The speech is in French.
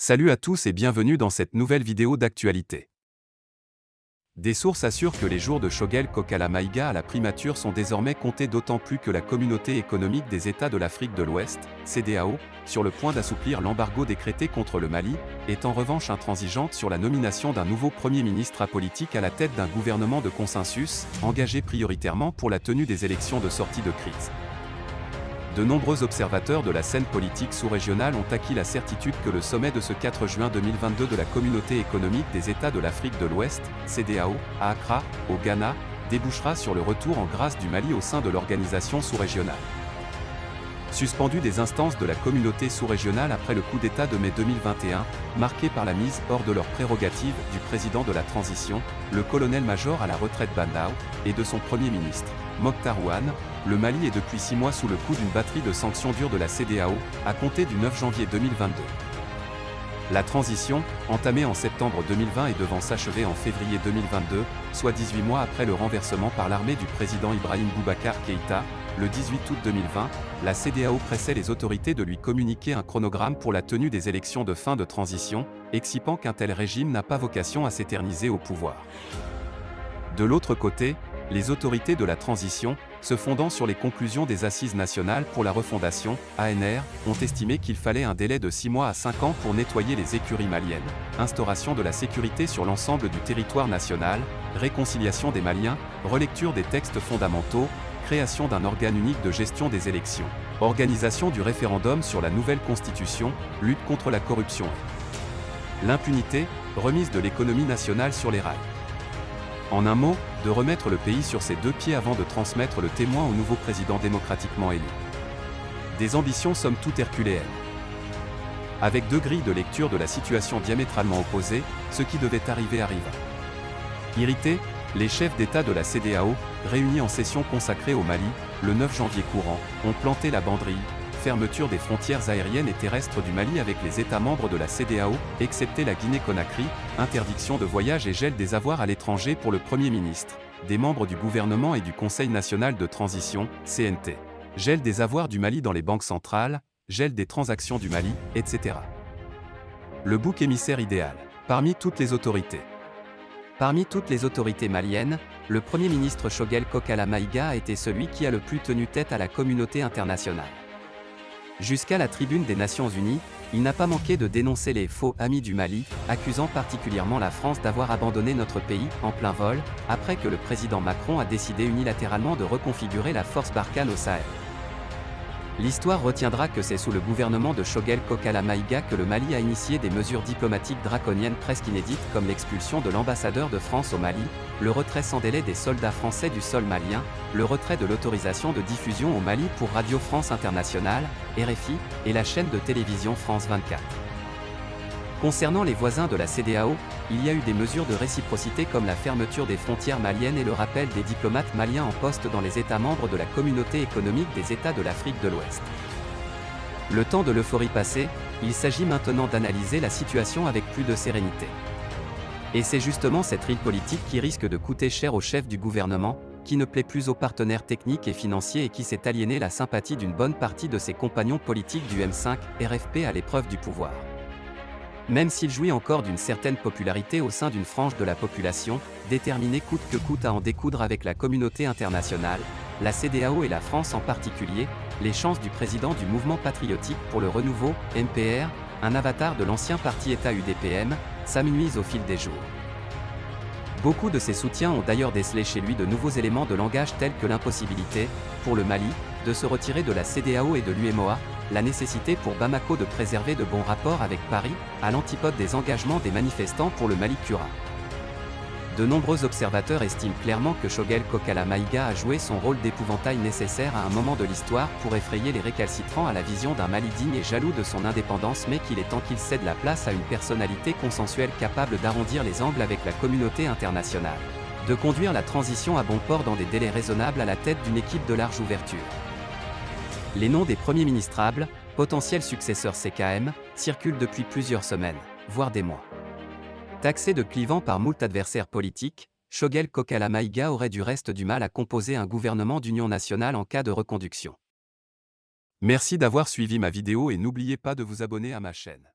Salut à tous et bienvenue dans cette nouvelle vidéo d'actualité. Des sources assurent que les jours de Choguel Kokala Maïga à la primature sont désormais comptés, d'autant plus que la Communauté économique des États de l'Afrique de l'Ouest, CEDEAO, sur le point d'assouplir l'embargo décrété contre le Mali, est en revanche intransigeante sur la nomination d'un nouveau Premier ministre apolitique à la tête d'un gouvernement de consensus, engagé prioritairement pour la tenue des élections de sortie de crise. De nombreux observateurs de la scène politique sous-régionale ont acquis la certitude que le sommet de ce 4 juin 2022 de la Communauté économique des États de l'Afrique de l'Ouest, CEDEAO, à Accra, au Ghana, débouchera sur le retour en grâce du Mali au sein de l'organisation sous-régionale. Suspendu des instances de la communauté sous-régionale après le coup d'État de mai 2021, marqué par la mise hors de leurs prérogatives du président de la transition, le colonel-major à la retraite Bandao, et de son premier ministre, Mokhtar Ouane, le Mali est depuis 6 mois sous le coup d'une batterie de sanctions dures de la CEDEAO, à compter du 9 janvier 2022. La transition, entamée en septembre 2020 et devant s'achever en février 2022, soit 18 mois après le renversement par l'armée du président Ibrahim Boubacar Keïta, le 18 août 2020, la CEDEAO pressait les autorités de lui communiquer un chronogramme pour la tenue des élections de fin de transition, excipant qu'un tel régime n'a pas vocation à s'éterniser au pouvoir. De l'autre côté, les autorités de la transition, se fondant sur les conclusions des Assises nationales pour la refondation, ANR, ont estimé qu'il fallait un délai de 6 mois à 5 ans pour nettoyer les écuries maliennes, instauration de la sécurité sur l'ensemble du territoire national, réconciliation des Maliens, relecture des textes fondamentaux, création d'un organe unique de gestion des élections, organisation du référendum sur la nouvelle constitution, lutte contre la corruption et l'impunité, remise de l'économie nationale sur les rails. En un mot, de remettre le pays sur ses deux pieds avant de transmettre le témoin au nouveau président démocratiquement élu. Des ambitions somme toute herculéennes. Avec deux grilles de lecture de la situation diamétralement opposées, ce qui devait arriver arriva. Irrités, les chefs d'État de la CEDEAO, réunis en session consacrée au Mali, le 9 janvier courant, ont planté la banderille, fermeture des frontières aériennes et terrestres du Mali avec les États membres de la CEDEAO, excepté la Guinée-Conakry, interdiction de voyage et gel des avoirs à l'étranger pour le Premier ministre, des membres du gouvernement et du Conseil national de transition, CNT. Gel des avoirs du Mali dans les banques centrales, gel des transactions du Mali, etc. Le bouc émissaire idéal. Parmi toutes les autorités maliennes, le Premier ministre Choguel Kokala Maïga a été celui qui a le plus tenu tête à la communauté internationale. Jusqu'à la tribune des Nations Unies, il n'a pas manqué de dénoncer les « faux amis du Mali », accusant particulièrement la France d'avoir abandonné notre pays, en plein vol, après que le président Macron a décidé unilatéralement de reconfigurer la force Barkhane au Sahel. L'histoire retiendra que c'est sous le gouvernement de Choguel Kokala Maïga que le Mali a initié des mesures diplomatiques draconiennes presque inédites comme l'expulsion de l'ambassadeur de France au Mali, le retrait sans délai des soldats français du sol malien, le retrait de l'autorisation de diffusion au Mali pour Radio France Internationale, RFI, et la chaîne de télévision France 24. Concernant les voisins de la CEDEAO, il y a eu des mesures de réciprocité comme la fermeture des frontières maliennes et le rappel des diplomates maliens en poste dans les États membres de la Communauté économique des États de l'Afrique de l'Ouest. Le temps de l'euphorie passé, il s'agit maintenant d'analyser la situation avec plus de sérénité. Et c'est justement cette rille politique qui risque de coûter cher au chef du gouvernement, qui ne plaît plus aux partenaires techniques et financiers et qui s'est aliéné la sympathie d'une bonne partie de ses compagnons politiques du M5, RFP à l'épreuve du pouvoir. Même s'il jouit encore d'une certaine popularité au sein d'une frange de la population, déterminée coûte que coûte à en découdre avec la communauté internationale, la CEDEAO et la France en particulier, les chances du président du mouvement patriotique pour le renouveau, MPR, un avatar de l'ancien parti État UDPM, s'amenuisent au fil des jours. Beaucoup de ses soutiens ont d'ailleurs décelé chez lui de nouveaux éléments de langage tels que l'impossibilité, pour le Mali, de se retirer de la CEDEAO et de l'UEMOA, la nécessité pour Bamako de préserver de bons rapports avec Paris, à l'antipode des engagements des manifestants pour le Mali-Kura. De nombreux observateurs estiment clairement que Choguel Kokala Maïga a joué son rôle d'épouvantail nécessaire à un moment de l'histoire pour effrayer les récalcitrants à la vision d'un Mali digne et jaloux de son indépendance, mais qu'il est temps qu'il cède la place à une personnalité consensuelle capable d'arrondir les angles avec la communauté internationale, de conduire la transition à bon port dans des délais raisonnables à la tête d'une équipe de large ouverture. Les noms des premiers ministrables, potentiels successeurs CKM, circulent depuis plusieurs semaines, voire des mois. Taxé de clivant par moult adversaires politiques, Choguel Kokala Maïga aurait du reste du mal à composer un gouvernement d'union nationale en cas de reconduction. Merci d'avoir suivi ma vidéo et n'oubliez pas de vous abonner à ma chaîne.